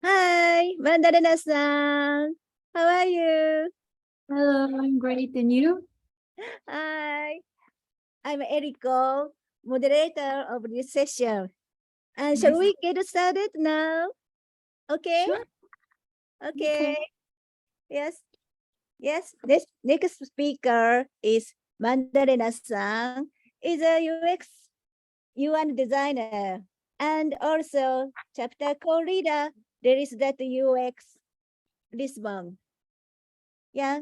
Hi, Madalena-san. How are you? Hello, I'm great. And you? Hi, I'm Eriko, moderator of this session. And shall Nice. we get started now? Okay? Sure. Okay. Yes. Yes. This next speaker is Madalena-san, is a UX UI designer and also chapter co-leader. There is that UX Lisbon. Yeah.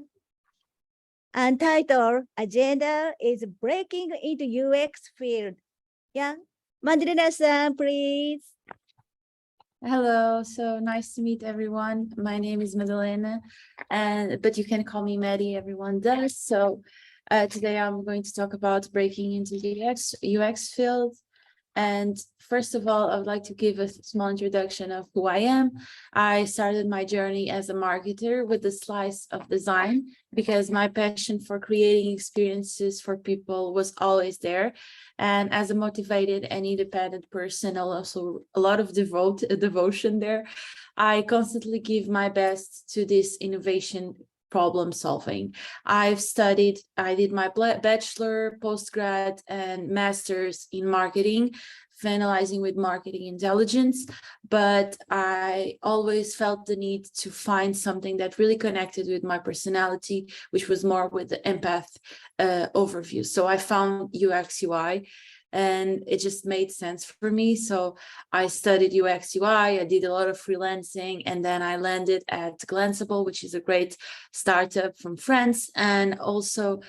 And title agenda is breaking into UX field. Yeah. Madalena-san, please. Hello. So nice to meet everyone. My name is Madalena, but you can call me Maddie. Everyone does. So today I'm going to talk about breaking into the UX field. And first of all, I would like to give a small introduction of who I am. I started my journey as a marketer with a slice of design because my passion for creating experiences for people was always there. And as a motivated and independent person, also a lot of devotion there, I constantly give my best to this innovation problem solving. I did my bachelor, postgrad, and master's in marketing, finalizing with marketing intelligence, but I always felt the need to find something that really connected with my personality, which was more with the empath overview. So I found UX UI, and it just made sense for me. So I studied UX UI, I did a lot of freelancing, and then I landed at Glanceable, which is a great startup from France, and also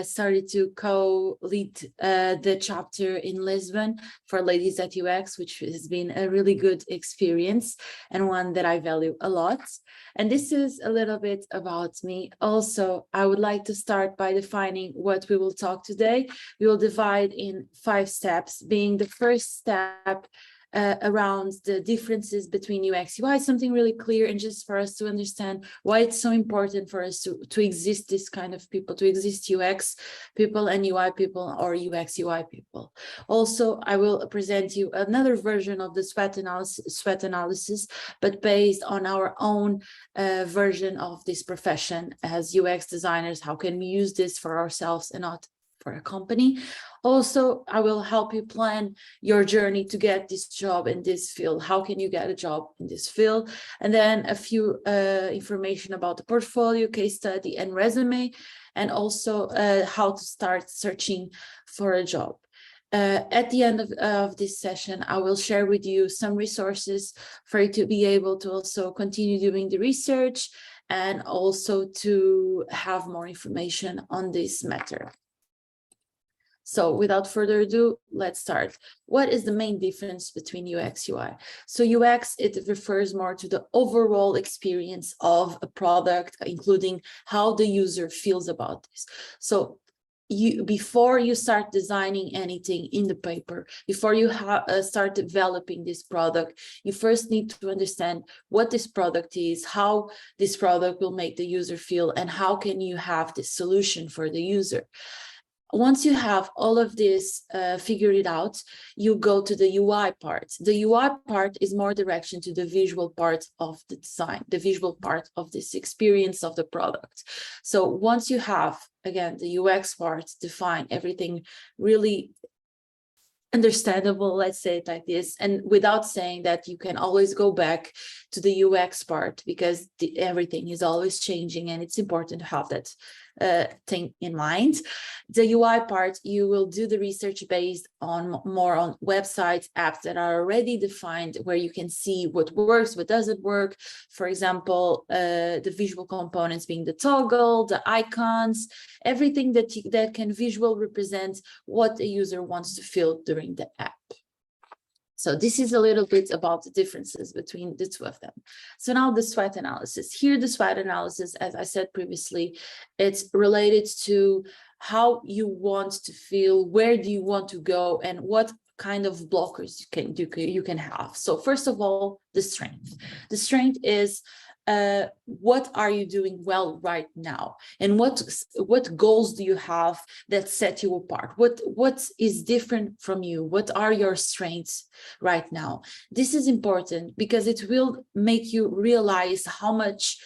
started to co-lead the chapter in Lisbon for Ladies at UX, which has been a really good experience and one that I value a lot. And this is a little bit about me. Also, I would like to start by defining what we will talk today. We will divide in 5 steps, being the first step around the differences between UX UI, something really clear, and just for us to understand why it's so important for us to exist this kind of people, to exist UX people and UI people, or UX UI people. Also, I will present you another version of the SWOT analysis, but based on our own version of this profession as UX designers. How can we use this for ourselves and not for a company? Also, I will help you plan your journey to get this job in this field. How can you get a job in this field? And then a few information about the portfolio, case study, and resume, and also how to start searching for a job. At the end of this session, I will share with you some resources for you to be able to also continue doing the research and also to have more information on this matter. So without further ado, let's start. What is the main difference between UX, UI? So UX, it refers more to the overall experience of a product, including how the user feels about this. So before you start designing anything in the paper, before you start developing this product, you first need to understand what this product is, how this product will make the user feel, and how can you have this solution for the user. Once you have all of this figured out, you go to the UI part. The UI part is more direction to the visual part of the design, the visual part of this experience of the product. So once you have, again, the UX part defined, everything really understandable, let's say it like this, and without saying that you can always go back to the UX part because everything is always changing, and it's important to have that thing in mind. The UI part, you will do the research based on more on websites, apps that are already defined, where you can see what works, what doesn't work. For example, the visual components being the toggle, the icons, everything that can visual represent what the user wants to feel during the app. So this is a little bit about the differences between the two of them. So now the SWOT analysis. Here, the SWOT analysis, as I said previously, it's related to how you want to feel, where do you want to go, and what kind of blockers you can have. So first of all, the strength. The strength is what are you doing well right now, and what goals do you have that set you apart? What is different from you? What are your strengths right now? This is important because it will make you realize how much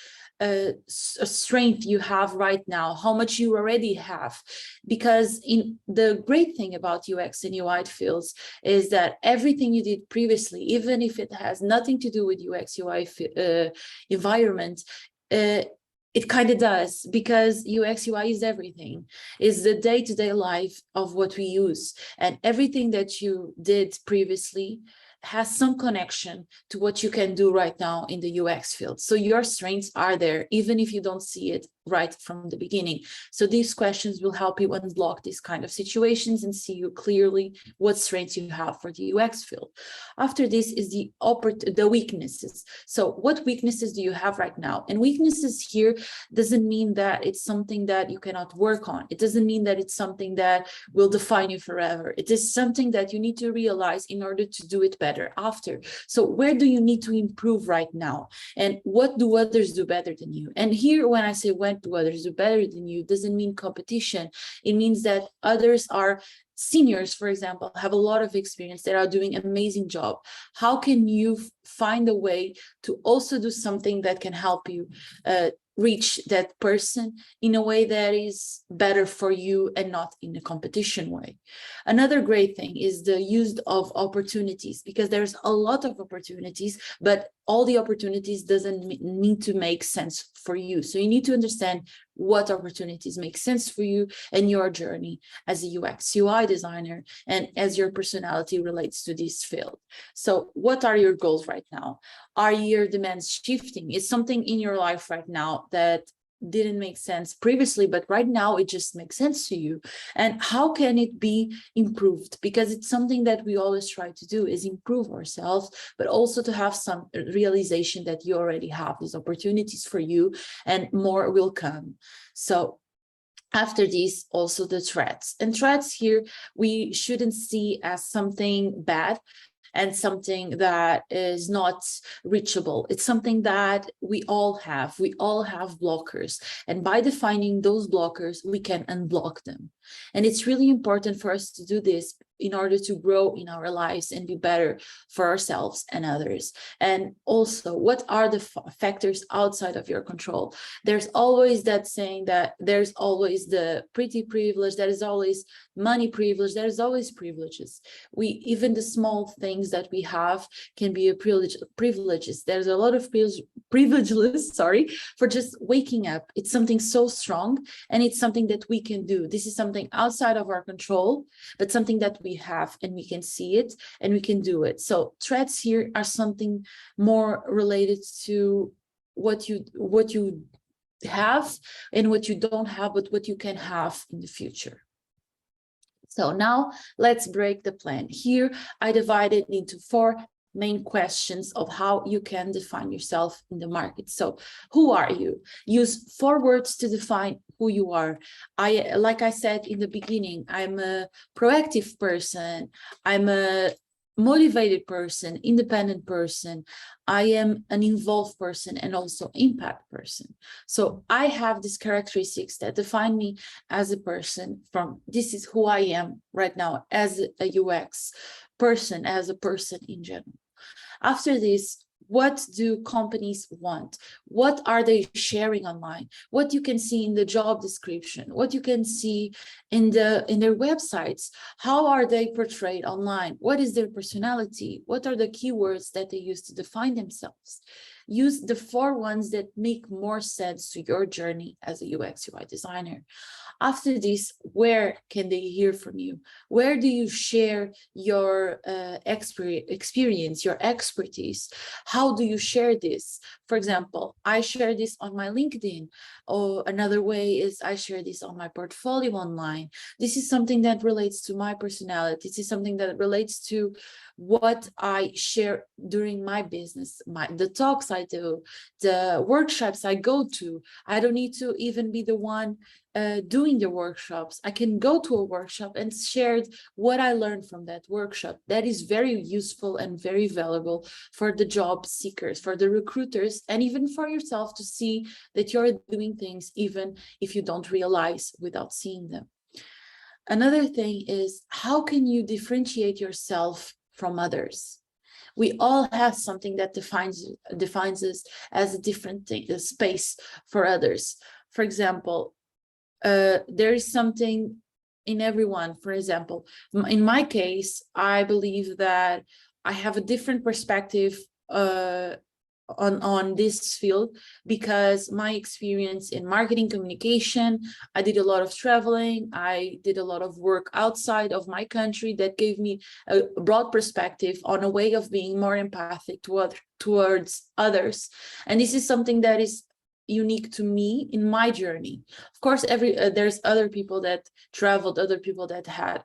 strength you have right now, how much you already have. Because in the great thing about UX and UI fields is that everything you did previously, even if it has nothing to do with UX UI environment, it kind of does, because UX UI is everything, is the day-to-day life of what we use, and everything that you did previously has some connection to what you can do right now in the UX field. So your strengths are there, even if you don't see it right from the beginning. So these questions will help you unblock these kind of situations and see you clearly what strengths you have for the UX field. After this is the weaknesses. So what weaknesses do you have right now? And weaknesses here doesn't mean that it's something that you cannot work on. It doesn't mean that it's something that will define you forever. It is something that you need to realize in order to do it better after. So where do you need to improve right now? And what do others do better than you? And here, when I say when do others do better than you, doesn't mean competition. It means that others are seniors, for example, have a lot of experience, that are doing an amazing job. How can you find a way to also do something that can help you reach that person in a way that is better for you and not in a competition way? Another great thing is the use of opportunities, because there's a lot of opportunities, but all the opportunities doesn't need to make sense for you. So you need to understand what opportunities make sense for you and your journey as a UX UI designer, and as your personality relates to this field. So what are your goals right now? Are your demands shifting? Is something in your life right now that didn't make sense previously, but right now it just makes sense to you? And how can it be improved? Because it's something that we always try to do, is improve ourselves, but also to have some realization that you already have these opportunities for you and more will come. So after this, also the threats. And threats here, we shouldn't see as something bad and something that is not reachable. It's something that we all have. We all have blockers. And by defining those blockers, we can unblock them. And it's really important for us to do this in order to grow in our lives and be better for ourselves and others. And also, what are the factors outside of your control? There's always that saying that there's always the pretty privilege, there is always money privilege, there's always privileges. Even the small things that we have can be a privileges. There's a lot of privileges, for just waking up. It's something so strong, and it's something that we can do. This is something outside of our control, but something that we have, and we can see it and we can do it. So threats here are something more related to what you have and what you don't have, but what you can have in the future. So now let's break the plan. Here I divided into 4 main questions of how you can define yourself in the market. So who are you? Use 4 words to define who you are. Like I said in the beginning, I'm a proactive person, I'm a motivated person, independent person, I am an involved person, and also impact person. So I have these characteristics that define me as a person. This is who I am right now as a UX person, as a person in general. After this, what do companies want? What are they sharing online? What you can see in the job description, what you can see in their websites, how are they portrayed online? What is their personality? What are the keywords that they use to define themselves? Use the 4 ones that make more sense to your journey as a UX UI designer. After this, where can they hear from you? Where do you share your experience, your expertise? How do you share this? For example, I share this on my LinkedIn, or another way is I share this on my portfolio online. This is something that relates to my personality. This is something that relates to what I share during my business, the talks I do, the workshops I go to. I don't need to even be the one doing the workshops. I can go to a workshop and share what I learned from that workshop. That is very useful and very valuable for the job seekers, for the recruiters, and even for yourself to see that you're doing things even if you don't realize without seeing them. Another thing is, how can you differentiate yourself from others? We all have something that defines us as a different thing, a space for others. For example, there is something in everyone. For example, in my case, I believe that I have a different perspective on this field because my experience in marketing communication, I did a lot of traveling, I did a lot of work outside of my country that gave me a broad perspective on a way of being more empathic towards others. And this is something that is unique to me in my journey. Of course, there's other people that traveled, other people that had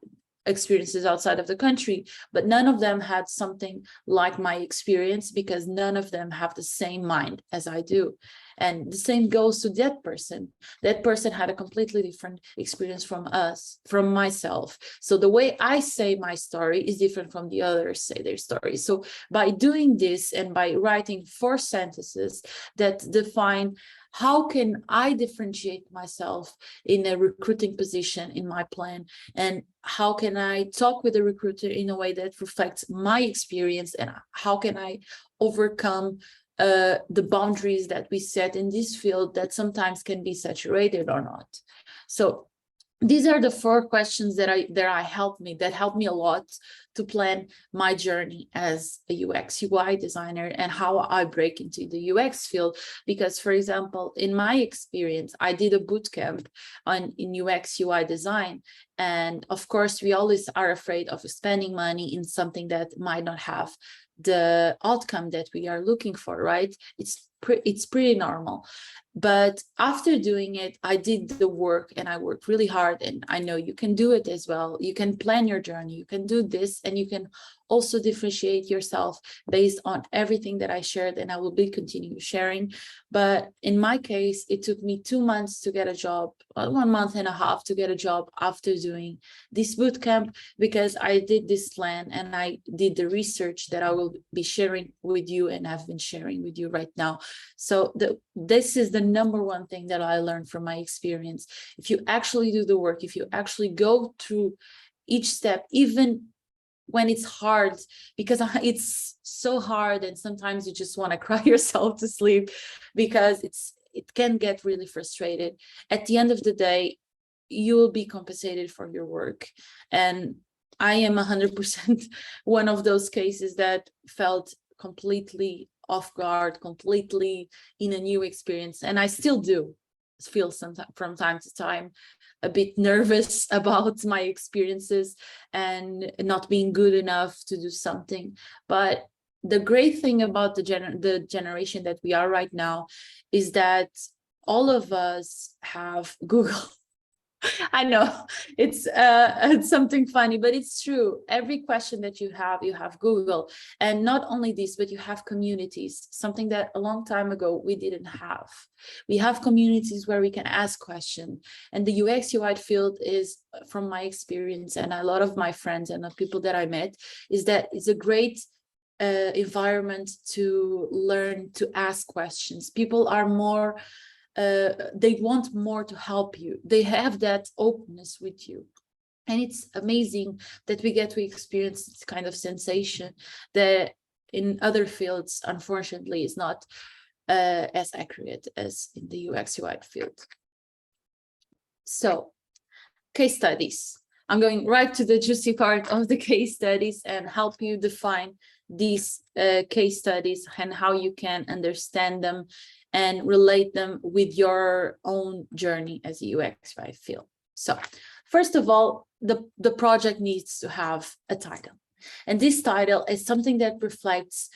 experiences outside of the country, but none of them had something like my experience because none of them have the same mind as I do. And the same goes to that person. That person had a completely different experience from myself. So the way I say my story is different from the others say their story. So by doing this and by writing 4 sentences that define how can I differentiate myself in a recruiting position in my plan, and how can I talk with a recruiter in a way that reflects my experience, and how can I overcome the boundaries that we set in this field that sometimes can be saturated or not. So these are the 4 questions that helped me a lot to plan my journey as a UX UI designer and how I break into the UX field. Because, for example, in my experience, I did a bootcamp in UX UI design. And of course, we always are afraid of spending money in something that might not have the outcome that we are looking for, right? It's pretty normal. But after doing it, I did the work and I worked really hard, and I know you can do it as well. You can plan your journey, you can do this, and you can also differentiate yourself based on everything that I shared, and I will be continue sharing. But in my case, it took me 2 months to get a job, 1.5 months to get a job after doing this bootcamp, because I did this plan and I did the research that I will be sharing with you and have been sharing with you right now. So this is the number 1 thing that I learned from my experience. If you actually do the work, if you actually go through each step, even when it's hard, because it's so hard and sometimes you just want to cry yourself to sleep because it can get really frustrated. At the end of the day, you will be compensated for your work. And I am 100% one of those cases that felt completely off guard, completely in a new experience. And I still do feel from time to time a bit nervous about my experiences and not being good enough to do something. But the great thing about the generation that we are right now is that all of us have Google. I know it's something funny, but it's true. Every question that you have Google. And not only this, but you have communities, something that a long time ago we didn't have. We have communities where we can ask questions. And the UX UI field is, from my experience and a lot of my friends and the people that I met, is that it's a great environment to learn to ask questions. People are more they want more to help you. They have that openness with you. And it's amazing that we get to experience this kind of sensation that in other fields, unfortunately, is not as accurate as in the UX UI field. So, case studies. I'm going right to the juicy part of the case studies and help you define these case studies and how you can understand them and relate them with your own journey as a UX UI field. So first of all, the project needs to have a title. And this title is something that reflects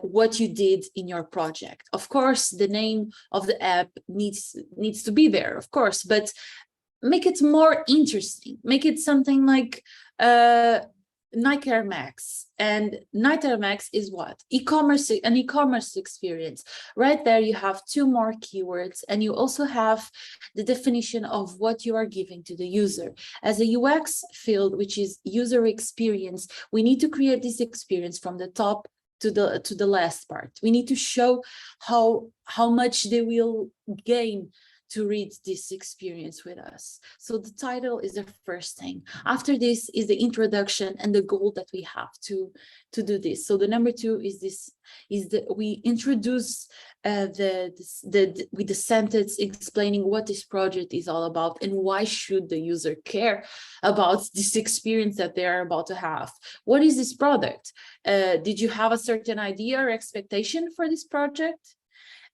what you did in your project. Of course, the name of the app needs to be there, of course, but make it more interesting. Make it something like Nike Max, and Nike Max is what? E-commerce, an e-commerce experience. Right there, you have two more keywords, and you also have the definition of what you are giving to the user. As a UX field, which is user experience, we need to create this experience from the top to the last part. We need to show how much they will gain to read this experience with us. So the title is the first thing. After this is the introduction and the goal that we have to do this. So the number two is this, we introduce with the sentence explaining what this project is all about and why should the user care about this experience that they are about to have. What is this product? Did you have a certain idea or expectation for this project?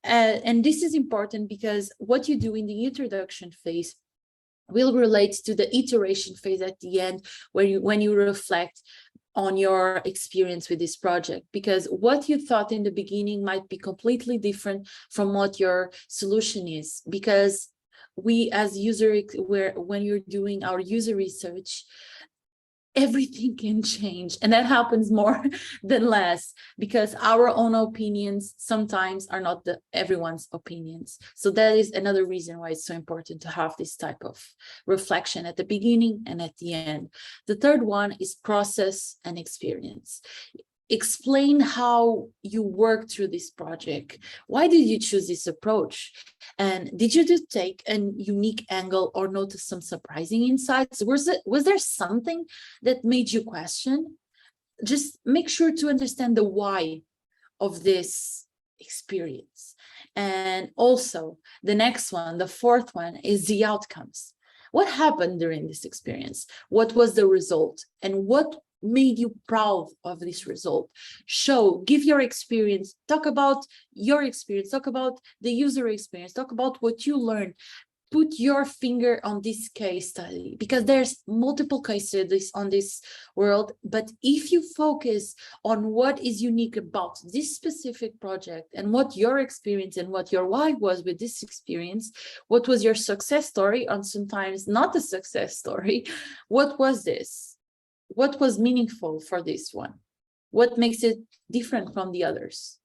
And this is important because what you do in the introduction phase will relate to the iteration phase at the end, where when you reflect on your experience with this project, because what you thought in the beginning might be completely different from what your solution is. Because we as when you're doing our user research, everything can change, and that happens more than less, because our own opinions sometimes are not everyone's opinions. So that is another reason why it's so important to have this type of reflection at the beginning and at the end. The third one is process and experience. Explain how you worked through this project. Why did you choose this approach? And did you just take a unique angle or notice some surprising insights? Was there something that made you question? Just make sure to understand the why of this experience. And also the next one, the fourth one, is the outcomes. What happened during this experience? What was the result? And what made you proud of this result? Give your experience, talk about your experience, talk about the user experience, talk about what you learned. Put your finger on this case study, because there's multiple case studies on this world, but if you focus on what is unique about this specific project and what your experience and what your why was with this experience, what was your success story, and sometimes not the success story, what was this? What was meaningful for this one? What makes it different from the others?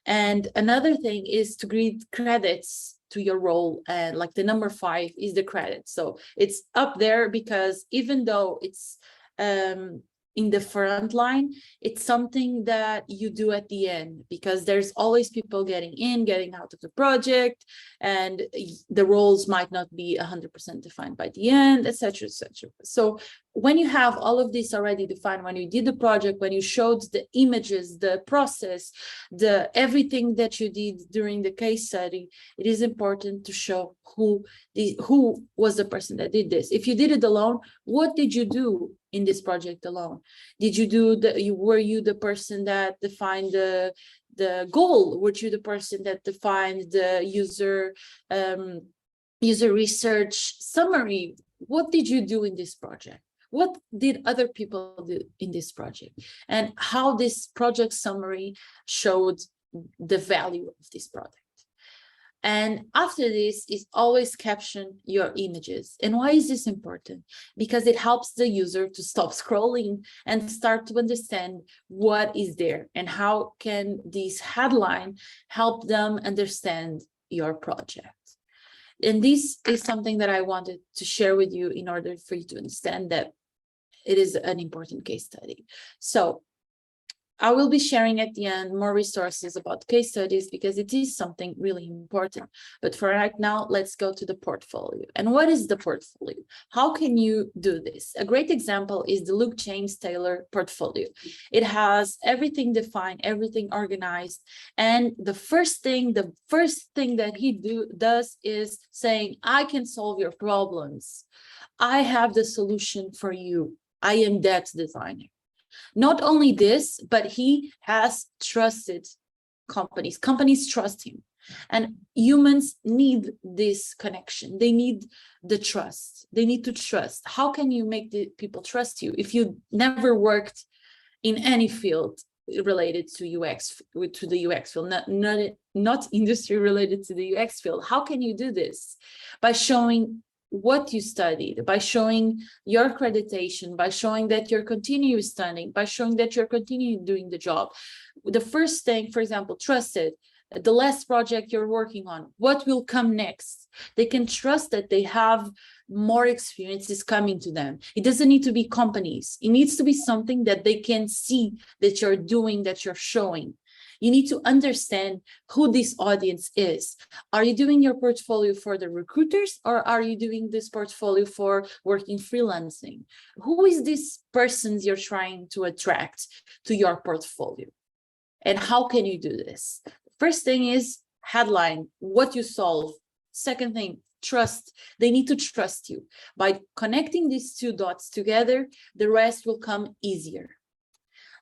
And another thing is to give credits to your role. And like the number 5 is the credit. So it's up there because even though it's in the front line, it's something that you do at the end, because there's always people getting in, getting out of the project, and the roles might not be 100% defined by the end, etc., etc. So when you have all of this already defined, when you did the project, when you showed the images, the process, everything that you did during the case study, it is important to show who was the person that did this. If you did it alone, what did you do in this project alone? Did you do were you the person that defined the goal? Were you the person that defined the user research summary? What did you do in this project? What did other people do in this project? And how this project summary showed the value of this product. And after this is always caption your images. And why is this important? Because it helps the user to stop scrolling and start to understand what is there and how can this headline help them understand your project. And this is something that I wanted to share with you in order for you to understand that it is an important case study. So I will be sharing at the end more resources about case studies because it is something really important. But for right now, let's go to the portfolio. And what is the portfolio? How can you do this? A great example is the Luke James Taylor portfolio. It has everything defined, everything organized. And the first thing that he does is saying, I can solve your problems. I have the solution for you. I am that designer. Not only this, but he has trusted companies. Companies trust him. And humans need this connection. They need the trust. They need to trust. How can you make the people trust you if you never worked in any field related to UX, to the UX field, not industry related to the UX field? How can you do this? By showing what you studied, by showing your accreditation, by showing that you're continuing studying, by showing that you're continuing doing the job. The first thing, for example, trusted, the last project you're working on, what will come next? They can trust that they have more experiences coming to them. It doesn't need to be companies. It needs to be something that they can see that you're doing, that you're showing. You need to understand who this audience is. Are you doing your portfolio for the recruiters, or are you doing this portfolio for working freelancing? Who is this person you're trying to attract to your portfolio? And how can you do this? First thing is headline, what you solve. Second thing, trust. They need to trust you. By connecting these two dots together, the rest will come easier.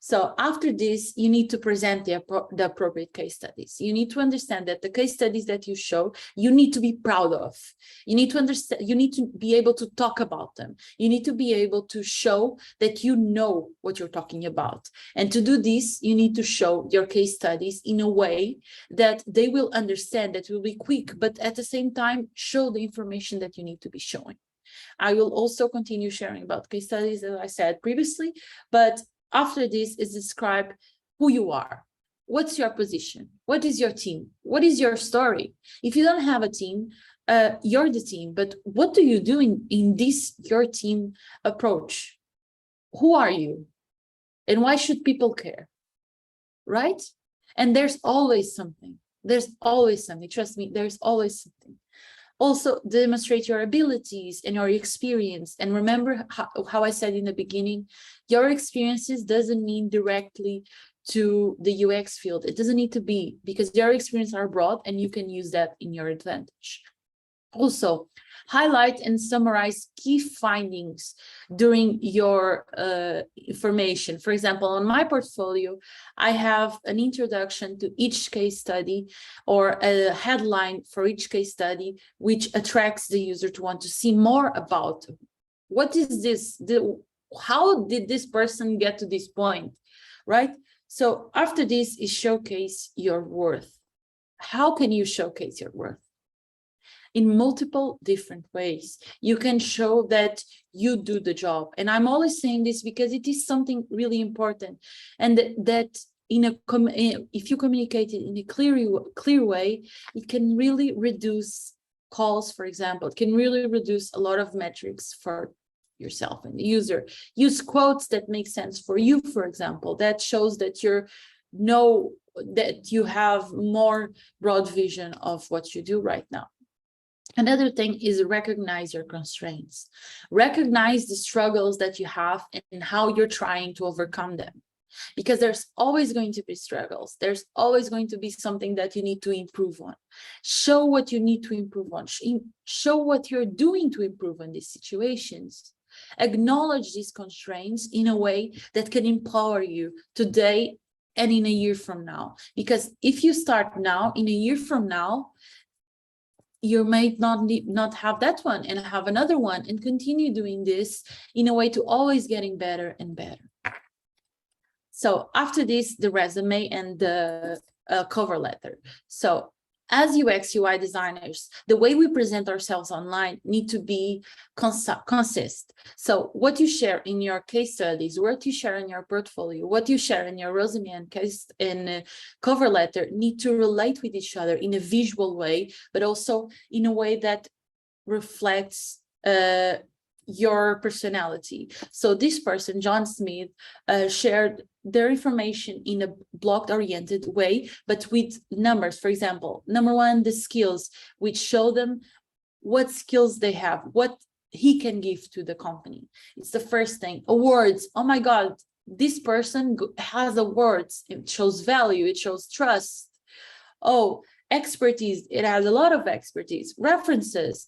So after this, you need to present the appropriate case studies. You need to understand that the case studies that you show, you need to be proud of. You need to understand, you need to be able to talk about them. You need to be able to show that you know what you're talking about. And to do this, you need to show your case studies in a way that they will understand, that will be quick, but at the same time, show the information that you need to be showing. I will also continue sharing about case studies, as I said previously, but after this is describe who you are. What's your position? What is your team? What is your story? If you don't have a team, you're the team, but what do you do in this your team approach? Who are you? And why should people care? Right? And there's always something. There's always something. Trust me, there's always something. Also demonstrate your abilities and your experience. And remember how I said in the beginning, your experiences doesn't mean directly to the UX field. It doesn't need to be, because your experiences are broad and you can use that in your advantage. Also, highlight and summarize key findings during your information. For example, on my portfolio, I have an introduction to each case study or a headline for each case study, which attracts the user to want to see more about what is this, how did this person get to this point, right? So after this is showcase your worth. How can you showcase your worth? In multiple different ways. You can show that you do the job. And I'm always saying this because it is something really important. And that if you communicate it in a clear way, it can really reduce calls, for example. It can really reduce a lot of metrics for yourself and the user. Use quotes that make sense for you, for example. That shows that that you have more broad vision of what you do right now. Another thing is recognize your constraints. Recognize the struggles that you have and how you're trying to overcome them. Because there's always going to be struggles. There's always going to be something that you need to improve on. Show what you need to improve on. Show what you're doing to improve on these situations. Acknowledge these constraints in a way that can empower you today and in a year from now. Because if you start now, in a year from now, you might not have that one and have another one and continue doing this in a way to always getting better and better. So after this, the resume and the cover letter. So as UX UI designers, the way we present ourselves online need to be consist. So what you share in your case studies, what you share in your portfolio, what you share in your resume and case and cover letter need to relate with each other in a visual way, but also in a way that reflects your personality. So this person, John Smith, shared their information in a block-oriented way, but with numbers. For example, number one, the skills, which show them what skills they have, what he can give to the company. It's the first thing. Awards. Oh my God, this person has awards. It shows value. It shows trust. Oh, expertise. It has a lot of expertise. References.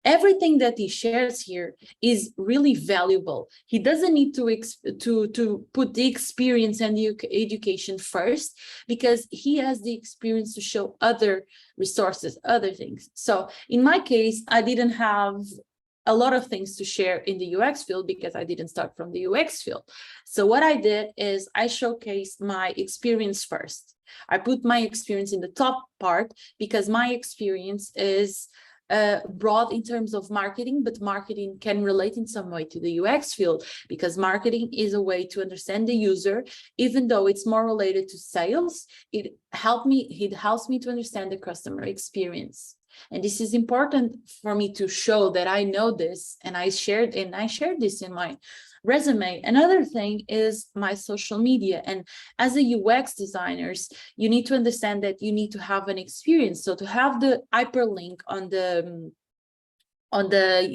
Everything that he shares here is really valuable. He doesn't need to put the experience and the education first, because he has the experience to show other resources, other things. So in my case, I didn't have a lot of things to share in the UX field because I didn't start from the UX field. So what I did is I showcased my experience first. I put my experience in the top part because my experience is broad in terms of marketing, but marketing can relate in some way to the UX field, because marketing is a way to understand the user. Even though it's more related to sales, it helps me to understand the customer experience. And this is important for me to show that I know this, and I shared this in my resume. Another thing is my social media. And as a UX designers, you need to understand that you need to have an experience. So to have the hyperlink on the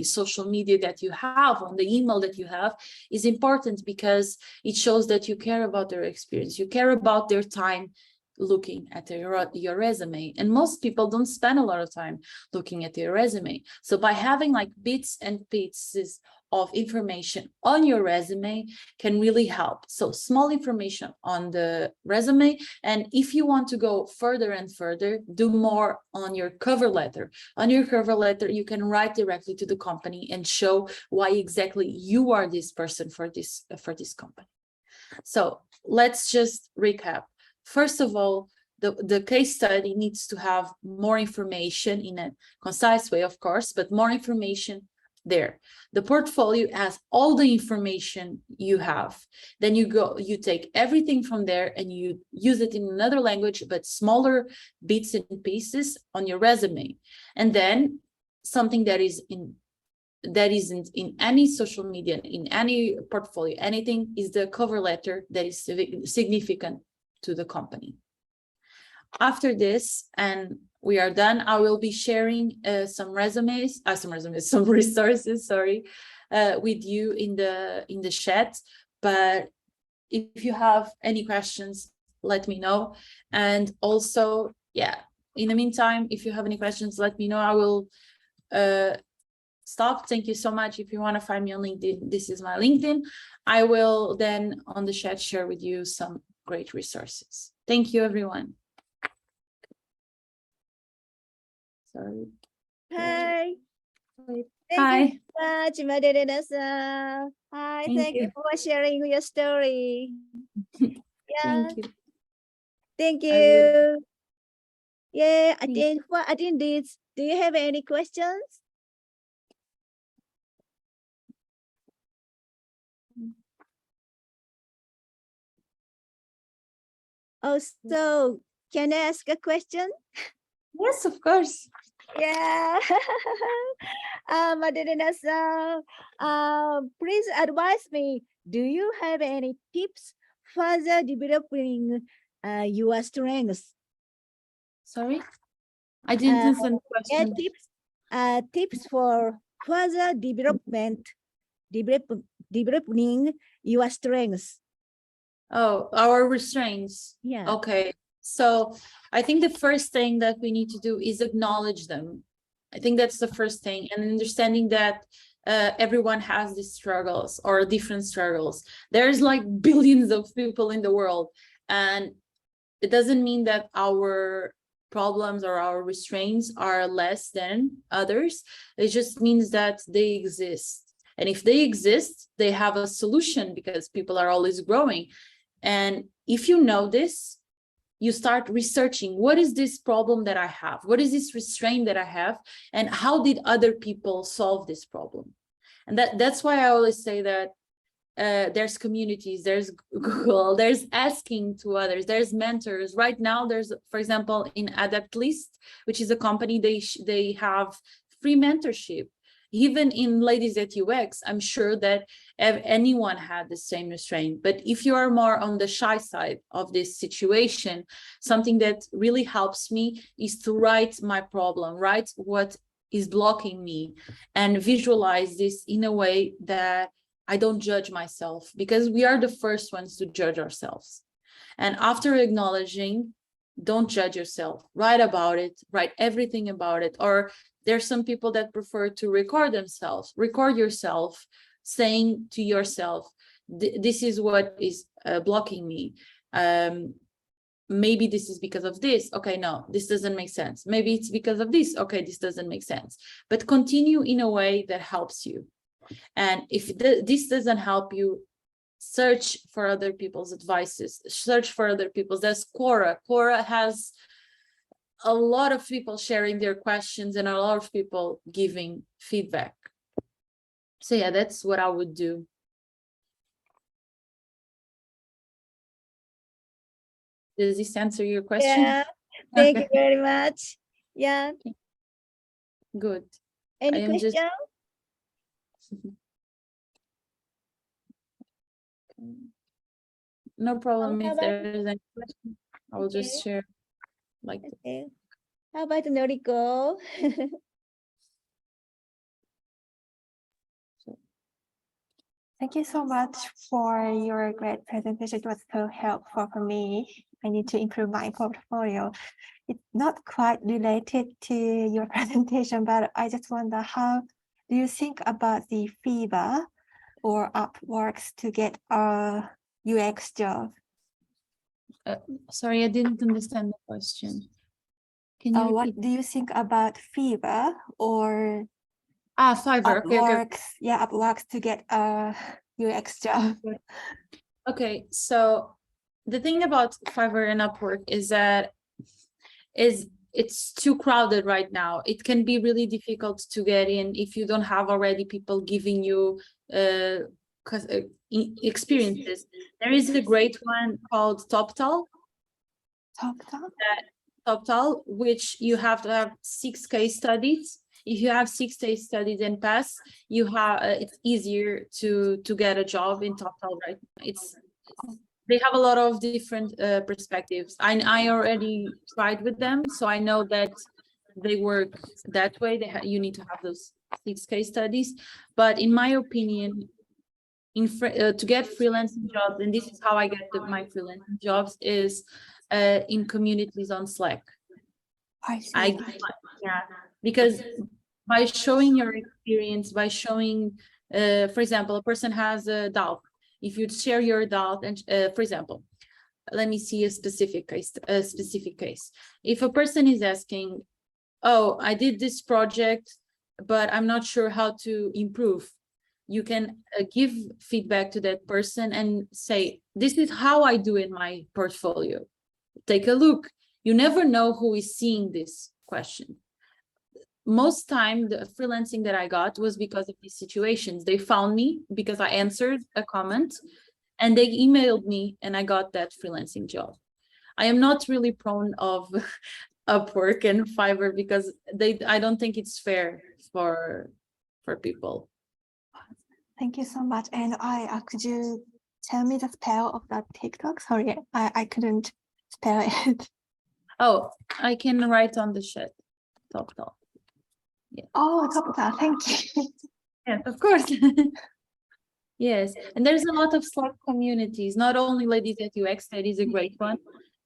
social media that you have, on the email that you have, is important, because it shows that you care about their experience, you care about their time looking at your resume. And most people don't spend a lot of time looking at your resume. So by having like bits and pieces of information on your resume can really help. So small information on the resume. And if you want to go further and further, do more on your cover letter. On your cover letter, you can write directly to the company and show why exactly you are this person for this company. So let's just recap. First of all, the case study needs to have more information in a concise way, of course, but more information there. The portfolio has all the information you have. Then you take everything from there and you use it in another language, but smaller bits and pieces on your resume. And then something that isn't in any social media, in any portfolio, anything, is the cover letter that is significant to the company. After this, and we are done, I will be sharing some resources, with you in the chat. But if you have any questions, let me know. And also, yeah, in the meantime, if you have any questions, let me know. I will stop. Thank you so much. If you want to find me on LinkedIn, this is my LinkedIn. I will then on the chat share with you some great resources. Thank you, everyone. Sorry. Hi. Thank Hi. you so much, Madalena-san. Hi, thank you for sharing your story. Yeah. Thank you. Thank you. Yeah, I think this. Do you have any questions? Oh, so can I ask a question? Yes, of course. Yeah. Madalena-san, please advise me. Do you have any tips further developing your strengths? Sorry, I didn't understand the question. Tips for further developing your strengths. Oh, our restraints. Yeah. Okay. So I think the first thing that we need to do is acknowledge them. I think that's the first thing, and understanding that everyone has these struggles or different struggles. There's like billions of people in the world, and it doesn't mean that our problems or our restraints are less than others. It just means that they exist. And if they exist, they have a solution, because people are always growing. And if you know this, you start researching, what is this problem that I have? What is this restraint that I have? And how did other people solve this problem? And that's why I always say that there's communities, there's Google, there's asking to others, there's mentors. Right now, there's, for example, in Adapt List, which is a company, they have free mentorship. Even in Ladies at UX, I'm sure that anyone had the same restraint. But if you are more on the shy side of this situation, something that really helps me is to write my problem, write what is blocking me, and visualize this in a way that I don't judge myself, because we are the first ones to judge ourselves. And after acknowledging, don't judge yourself, write about it, write everything about it. Or there's some people that prefer to record themselves, record yourself saying to yourself, this is what is blocking me. Maybe this is because of this. Okay, no, this doesn't make sense. Maybe it's because of this. Okay, this doesn't make sense. But continue in a way that helps you. And if this doesn't help you, search for other people's advices, search for other people's. There's Quora. Quora has a lot of people sharing their questions and a lot of people giving feedback. So yeah, that's what I would do. Does this answer your question? Yeah, thank you Okay. very much. Yeah, Good. any I am question? No problem How if about, there is any question. I will just share like this. okay. How about Noriko? Thank you so much for your great presentation. It was so helpful for me. I need to improve my portfolio. It's not quite related to your presentation, but I just wonder, how do you think about the Fiverr or Upworks to get a UX job? Sorry, I didn't understand the question. Can you repeat? What do you think about Fiverr or Fiverr. Okay, okay. Upworks? Yeah, Upworks to get a UX job. Okay, so the thing about Fiverr and Upwork is that it's too crowded right now. It can be really difficult to get in if you don't have already people giving you experiences. There is a great one called TopTal, which you have to have 6 case studies. If you have 6 case studies and pass, you have it's easier to get a job in TopTal, right? They have a lot of different perspectives. I already tried with them, so I know that they work that way. You need to have those 6 case studies. But in my opinion, to get freelancing jobs, and this is how I get my freelancing jobs, is in communities on Slack. I see. Yeah, because by showing your experience, by showing, for example, a person has a doubt. If you share your doubt, and for example, let me see a specific case. If a person is asking, "Oh, I did this project, but I'm not sure how to improve," you can give feedback to that person and say, "This is how I do in my portfolio. Take a look." You never know who is seeing this question. Most time the freelancing that I got was because of these situations. They found me because I answered a comment and they emailed me and I got that freelancing job. I am not really prone of Upwork and Fiverr because I don't think it's fair for people. Thank you so much. And could you tell me the spell of that TikTok? Sorry, I couldn't spell it. Oh, I can write on the chat. TopTal. Yeah. Oh, TopTal, thank you. Yes, of course. Yes, and there's a lot of Slack communities, not only Ladies at UX, that is a great one,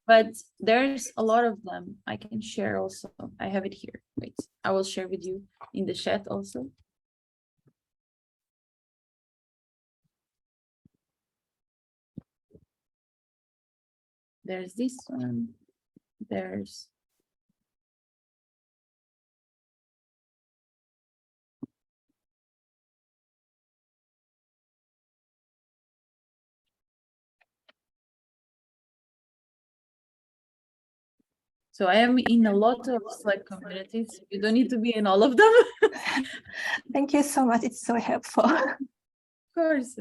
but there's a lot of them. I can share also. I have it here. Wait, I will share with you in the chat also. There's this one. There's so I am in a lot of Slack communities. You don't need to be in all of them. Thank you so much. It's so helpful. Of course.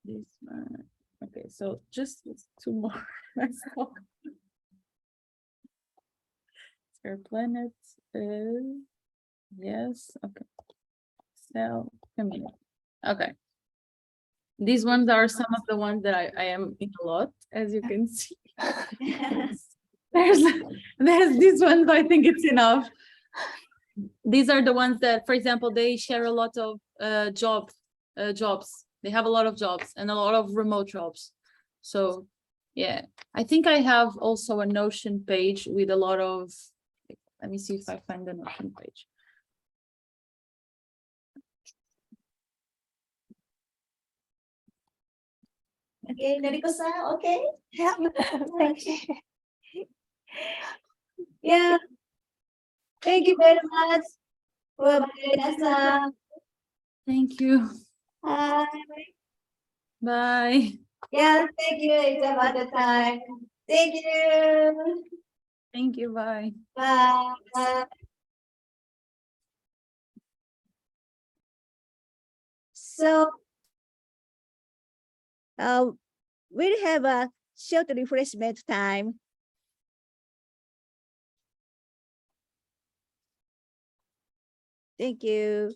This one. Okay, so just 2 more. Spare planet is yes. Okay. So community. Okay. These ones are some of the ones that I am in a lot, as you can see. There's these ones, I think it's enough. These are the ones that, for example, they share a lot of jobs. They have a lot of jobs and a lot of remote jobs. So yeah, I think I have also a Notion page with a lot of, let me see if I find the Notion page. Okay, Noriko-san, okay? Yeah, thank you. Yeah. Thank you very much for Madalena-san. Thank you. Hi. Bye. Yeah, thank you. It's about the time. Thank you. Thank you. Bye. So, we'll have a short refreshment time. Thank you.